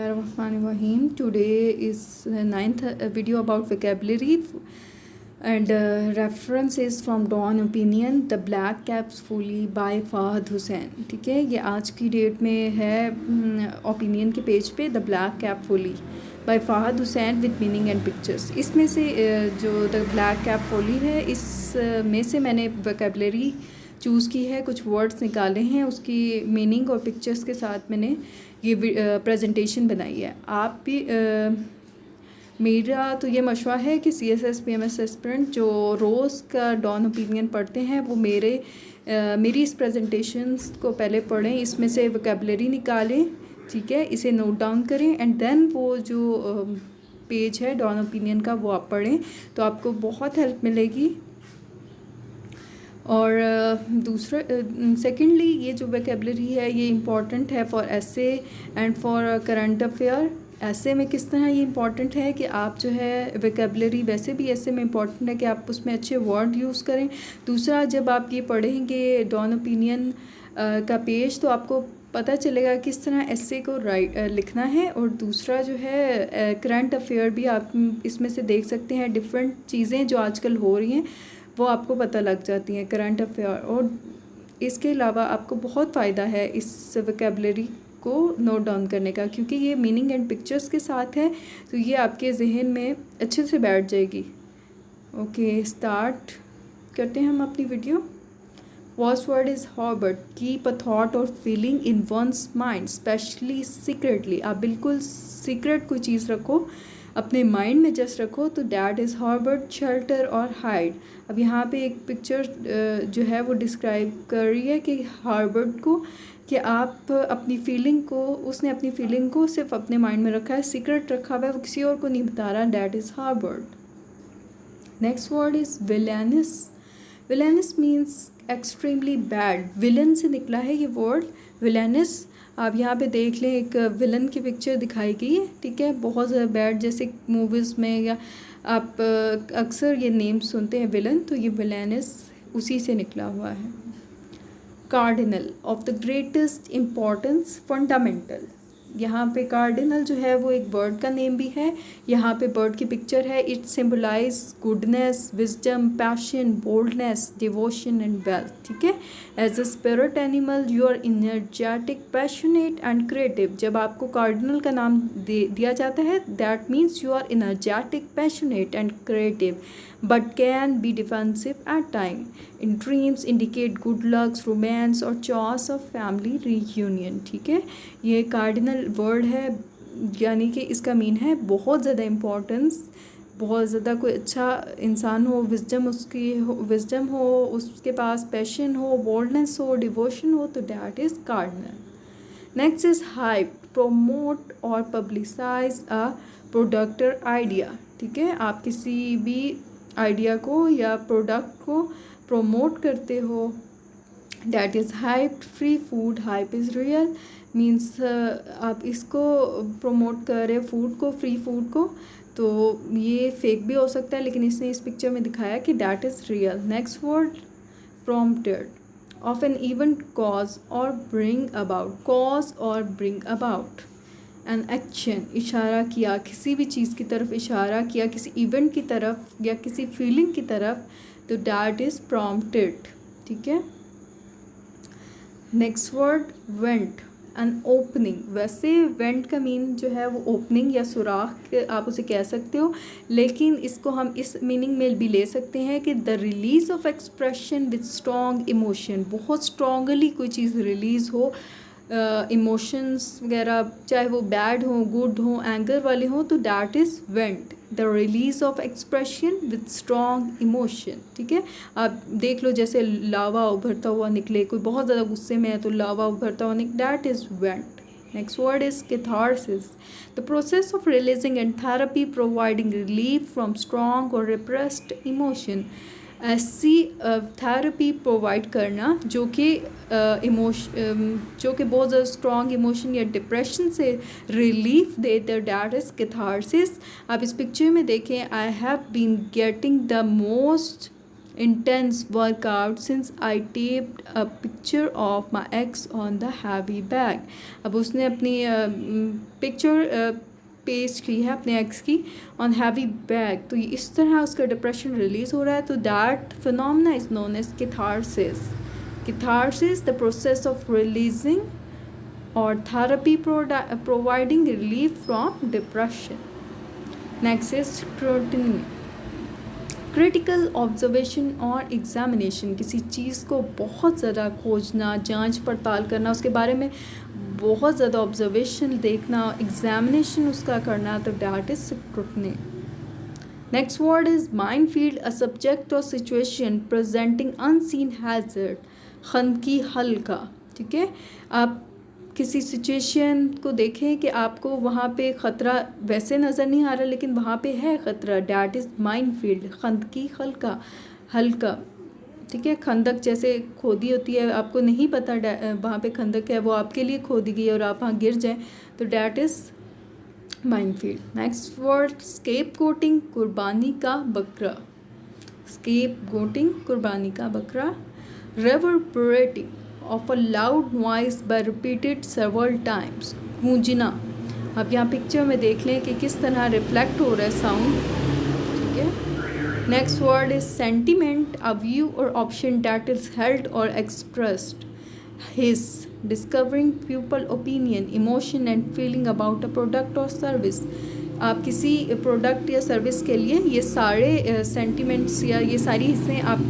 Bismillahirrahmanirrahim. Today is the ninth video about vocabulary and reference is from Dawn Opinion, The Black Caps Fully by Fahad Hussain. ठीक है, ये आज की date में है opinion के पेज पे the black cap fully by Fahad Hussain with meaning and pictures. इसमें से जो द ब्लैक कैप फुली है, इसमें से मैंने वोकेबलरी चूज़ की है, कुछ वर्ड्स निकाले हैं, उसकी मीनिंग और पिक्चर्स के साथ मैंने ये प्रेजेंटेशन बनाई है. आप भी मेरा तो ये मशवरा है कि CSS PMS एस्पिरेंट जो रोज़ का डॉन ओपिनियन पढ़ते हैं वो मेरी इस प्रेजेंटेशंस को पहले पढ़ें, इसमें से वोकेबलरी निकालें, ठीक है, इसे नोट डाउन करें एंड देन वो जो पेज है डॉन ओपिनियन का वो आप पढ़ें तो आपको बहुत हेल्प मिलेगी. और दूसरा सेकेंडली ये जो वोकेबलरी है ये इम्पॉर्टेंट है for essay and for current affair. ऐसे में किस तरह ये इम्पॉर्टेंट है कि आप जो है वोकेबलरी वैसे भी ऐसे में इम्पॉर्टेंट है कि आप उसमें अच्छे वर्ड यूज़ करें. दूसरा, जब आप ये पढ़ेंगे डॉन ओपिनियन का पेज तो आपको पता चलेगा किस तरह ऐसे को लिखना है. और दूसरा जो है करंट अफेयर भी आप इसमें से देख सकते हैं, डिफरेंट चीज़ें जो आजकल हो रही हैं वो आपको पता लग जाती हैं करंट अफेयर. और इसके अलावा आपको बहुत फ़ायदा है इस वोकेबलरी को नोट डाउन करने का, क्योंकि ये मीनिंग एंड पिक्चर्स के साथ है तो ये आपके जहन में अच्छे से बैठ जाएगी. ओके, स्टार्ट करते हैं हम अपनी वीडियो. फर्स्ट वर्ड इज़ हॉबर्ट. Keep a thought or feeling in one's mind specially secretly. आप बिल्कुल सीक्रेट कोई चीज़ रखो, अपने माइंड में जस्ट रखो, तो डैट इज़ हॉबर्ट. शेल्टर और हाइड. अब यहाँ पे एक पिक्चर जो है वो डिस्क्राइब कर रही है कि हार्बर्ट को, कि आप अपनी फीलिंग को, उसने अपनी फीलिंग को सिर्फ अपने माइंड में रखा है, सीक्रेट रखा हुआ है, वो किसी और को नहीं बता रहा. That is हार्बर्ट. Next word is villainous. Villainous means extremely bad. Villain से निकला है ये वर्ड विलेनस. आप यहाँ पे देख लें, एक विलन की पिक्चर दिखाई गई है, ठीक है, बहुत ज़्यादा बैड, जैसे मूवीज़ में या आप अक्सर ये नेम सुनते हैं विलन, तो ये विलेनस उसी से निकला हुआ है. Cardinal. Of the greatest importance. Fundamental. यहाँ पे कार्डिनल जो है वो एक बर्ड का नेम भी है. यहाँ पे बर्ड की पिक्चर है. It symbolize goodness, wisdom, passion, boldness, devotion and wealth. ठीक है. As a spirit animal you are energetic, passionate and creative. जब आपको कार्डिनल का नाम दिया जाता है that means you are energetic, passionate and creative but can be defensive at time. In dreams indicate good lucks, romance और choice of family reunion. ठीक है, ये कार्डिनल वर्ड है, यानी कि इसका मीन है बहुत ज़्यादा इम्पोर्टेंस, बहुत ज़्यादा कोई अच्छा इंसान हो, विजडम हो, उसके पास पैशन हो, बोल्डनेस हो, डिवोशन हो, तो that is cardinal. Next is hype. Promote और पब्लिसाइज अ प्रोडक्ट और आइडिया. ठीक है, आप किसी भी आइडिया को या प्रोडक्ट को प्रोमोट करते हो, that is hype. Free food. Hype is real means आप इसको प्रोमोट कर रहे हो फूड को, फ्री फूड को, तो ये फेक भी हो सकता है, लेकिन इसने इस पिक्चर में दिखाया कि that is real. Next word prompted. Of an event cause और ब्रिंग अबाउट. कॉज और ब्रिंग अबाउट. An action. इशारा किया, किसी भी चीज़ की तरफ इशारा किया, किसी इवेंट की तरफ या किसी फीलिंग की तरफ, तो डैट इज़ प्रॉम्प्टेड. ठीक है. Next word went. An opening. वैसे वेंट का मीन जो है वो ओपनिंग या सुराख आप उसे कह सकते हो, लेकिन इसको हम इस मीनिंग में भी ले सकते हैं कि the release of expression with strong emotion. बहुत स्ट्रॉन्गली कोई चीज़ रिलीज़ हो, इमोशंस वगैरह, चाहे वो बैड हो, गुड हो, एंगर वाले हों, तो that is went. The release of expression with strong emotion. ठीक है, आप देख लो जैसे लावा उभरता हुआ निकले, कोई बहुत ज़्यादा गुस्से में है तो लावा उभरता हुआ निकले, that is vent. Next word is catharsis. The process of releasing and therapy providing relief from strong और रिप्रेस्ड इमोशन. ऐसी थेरेपी प्रोवाइड करना जो कि जो कि बहुत ज़्यादा स्ट्रॉन्ग इमोशन या डिप्रेशन से रिलीफ दे, दैट इज़ कैथारसिस. आप इस पिक्चर में देखें, I have been getting the most intense workout since I taped a picture of my ex on the heavy bag. अब उसने अपनी पिक्चर पेस्ट की है अपने एक्स की ऑन हैवी बैग, तो इस तरह उसका डिप्रेशन रिलीज़ हो रहा है. तो that phenomena is known as catharsis. Catharsis the process of releasing or therapy providing relief from depression. Next is scrutiny. Critical observation और एग्ज़ामिनेशन. किसी चीज़ को बहुत ज़्यादा खोजना, जांच पड़ताल करना, उसके बारे में बहुत ज़्यादा ऑब्जर्वेशन देखना, एग्ज़ामिनेशन उसका करना, तो that is scrutiny. Next word is mind field, a subject और सिचुएशन प्रेजेंटिंग अनसीन हैज़र्ड. खंदकी हल्का. ठीक है, आप किसी सिचुएशन को देखें कि आपको वहाँ पे ख़तरा वैसे नज़र नहीं आ रहा लेकिन वहाँ पे है ख़तरा, डैट इज़ माइंड फील्ड. खंदकी हल्का हल्का. ठीक है, खंदक जैसे खोदी होती है, आपको नहीं पता वहाँ पे खंदक है, वो आपके लिए खोदी गई और आप वहाँ गिर जाएं, तो that is minefield. Next word scapegoating, कुर्बानी का बकरा. स्केप गोटिंग, कुर्बानी का बकरा. रेवरबरेटिंग of a loud noise by repeated several times. गूंजना. आप यहाँ पिक्चर में देख लें कि किस तरह रिफ्लेक्ट हो रहा है साउंड. ठीक है. Next word is sentiment, a view और ऑप्शन दैट इज हेल्ड और expressed. His discovering people opinion, emotion and feeling about a product और सर्विस. आप किसी प्रोडक्ट या सर्विस के लिए ये सारे सेंटिमेंट्स या ये सारी हिस्सें आप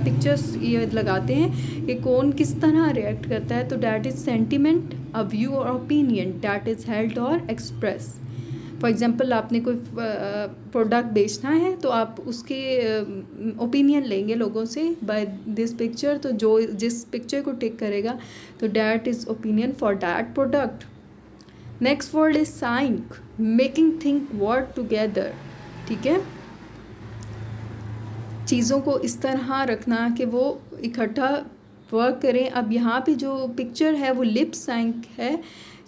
पिक्चर्स ये लगाते हैं कि कौन किस तरह रिएक्ट करता है, तो that is sentiment, a view और ओपिनियन दैट इज़ हेल्ड और एक्सप्रेस. फॉर एग्जांपल आपने कोई प्रोडक्ट बेचना है तो आप उसके ओपिनियन लेंगे लोगों से बाय दिस पिक्चर, तो जो जिस पिक्चर को टिक करेगा तो that is opinion for that product. Next word is sync, making things work together. ठीक है, चीज़ों को इस तरह रखना कि वो इकट्ठा वर्क करें. अब यहाँ पे जो पिक्चर है वो लिप साइंक है,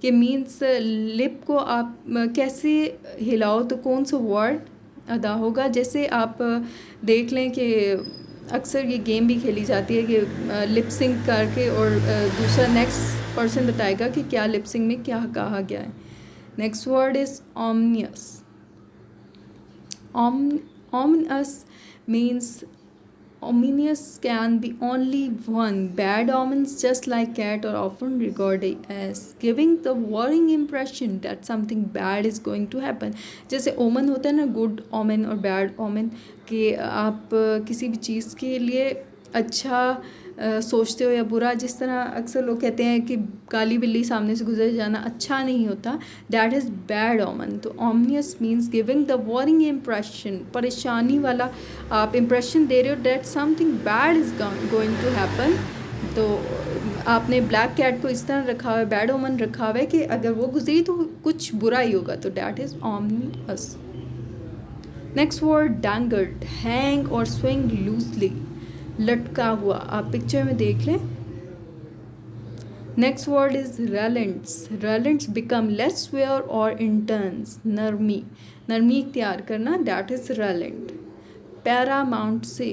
कि मीन्स लिप को आप कैसे हिलाओ तो कौन सा वर्ड अदा होगा. जैसे आप देख लें कि अक्सर ये गेम भी खेली जाती है कि लिप सिंक करके और दूसरा नेक्स्ट पर्सन बताएगा कि क्या लिप सिंक में क्या कहा गया है. Next word is ominous. Ominous means ominous can be only one. Bad omens, just like cat, are often regarded as giving the worrying impression that something bad is going to happen. जैसे ओमन होता है ना, good ओमन और bad ओमन, कि आप किसी भी चीज़ के लिए अच्छा सोचते हो या बुरा. जिस तरह अक्सर लोग कहते हैं कि काली बिल्ली सामने से गुजर जाना अच्छा नहीं होता, दैट इज़ बैड ओमन. तो ominous means giving the warning impression, परेशानी वाला आप इम्प्रेशन दे रहे हो that something bad is going to happen. तो आपने ब्लैक कैट को इस तरह रखा हुआ है, बैड ओमन रखा हुआ है कि अगर वो गुजरी तो कुछ बुरा ही होगा, तो that is ominous. Next word dangled, hang or swing loosely, लटका हुआ. आप पिक्चर में देख लें. Next word is relents. Relents become less severe or intense, नरमी, नरमी इख्तियार करना, that is relent. Paramountcy,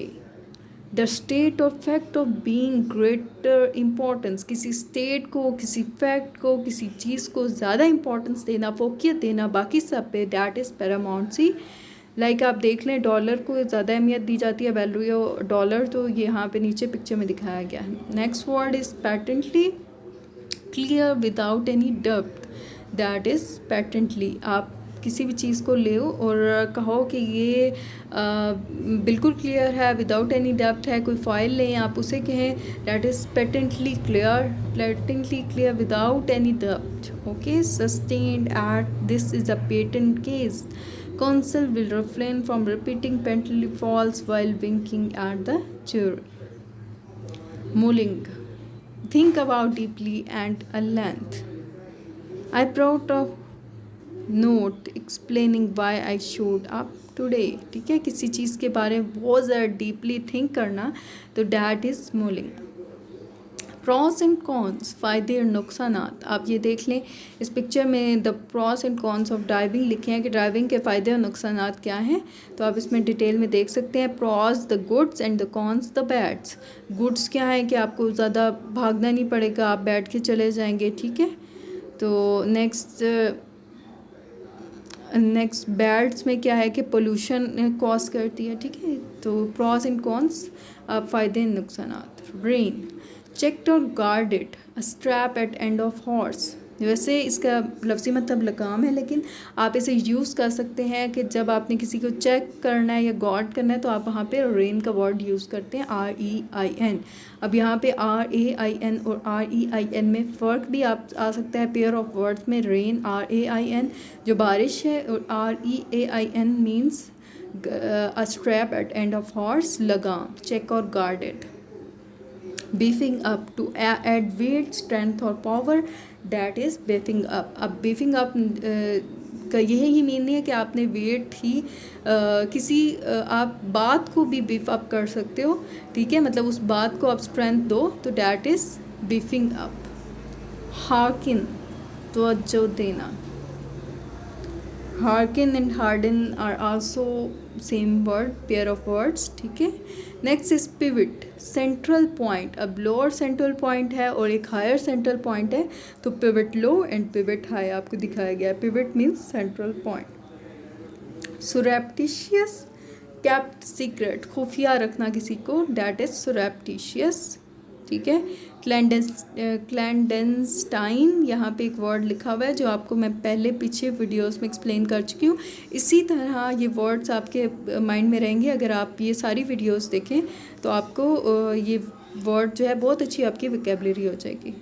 the state or fact of being greater importance, किसी स्टेट को, किसी फैक्ट को, किसी चीज़ को ज़्यादा इम्पोर्टेंस देना, फोकियत देना बाकी सब पे, that is paramountcy. Like आप देख लें डॉलर को ज़्यादा अहमियत दी जाती है, वैल्यू डॉलर, तो ये यहाँ पे नीचे पिक्चर में दिखाया गया है. Next word is patently clear without any डब्ट, दैट इज़ पैटेंटली. आप किसी भी चीज़ को ले और कहो कि ये बिल्कुल क्लियर है, विदाउट एनी डब्ट है. कोई फाइल लें, आप उसे कहें that is patently clear without any डब्ट. Okay, sustained at this is a patent case. Counsel will refrain from repeating patently false while winking at the jury. Mulling, think about deeply and at length. I brought a note explaining why I showed up today. ठीक है, किसी चीज़ के बारे में बहुत ज़्यादा deeply think करना, तो that is mulling. Pros and cons, फ़ायदे और नुकसानात। आप ये देख लें इस पिक्चर में the pros and cons of driving लिखे हैं कि ड्राइविंग के फ़ायदे और नुकसानात क्या हैं। तो आप इसमें डिटेल में देख सकते हैं। Pros the goods and the cons the bads. Goods क्या है कि आपको ज़्यादा भागना नहीं पड़ेगा, आप बैठ के चले जाएंगे, ठीक है। तो नेक्स्ट बैड्स में क्या है कि पोल्यूशन कॉज करती है, ठीक है। तो प्रॉस एंड कॉन्स, आप फ़ायदे नुकसानात। रेन, चेक्ड और guarded, a strap at end of horse. वैसे इसका लफ्ज़ी मतलब लगाम है, लेकिन आप इसे यूज़ कर सकते हैं कि जब आपने किसी को चेक करना है या गार्ड करना है तो आप वहाँ पे रेन का वर्ड यूज़ करते हैं, REIN। अब यहाँ पे RAIN और REIN में फ़र्क भी आ सकता है पेयर ऑफ वर्ड्स में। रेन RAIN जो बारिश है, और REAIN means a strap at end of horse, लगाम। चेक और guarded, beefing up to add weight, strength और power, that is beefing up। अब beefing up का यही मीनिंग है कि आपने वेट ही किसी आप बात को भी बीफ अप कर सकते हो, ठीक है। मतलब उस बात को आप स्ट्रेंथ दो, तो that is beefing up. Hearken, तवज्जो देना। Hearken and harden are also same word, pair of words, ठीक है। Next is pivot, central point. अब लोअर सेंट्रल पॉइंट है और एक हायर सेंट्रल पॉइंट है, तो pivot low and pivot high आपको दिखाया गया है। Pivot means central point. Surreptitious, kept secret, खुफिया रखना किसी को, डैट इज सुरेप्टिशियस, ठीक है। क्लैंडेस्टाइन, यहाँ पे एक वर्ड लिखा हुआ है जो आपको मैं पहले पीछे वीडियोस में एक्सप्लेन कर चुकी हूँ। इसी तरह ये वर्ड्स आपके माइंड में रहेंगे अगर आप ये सारी वीडियोस देखें, तो आपको ये वर्ड जो है बहुत अच्छी आपकी वोकैबुलरी हो जाएगी।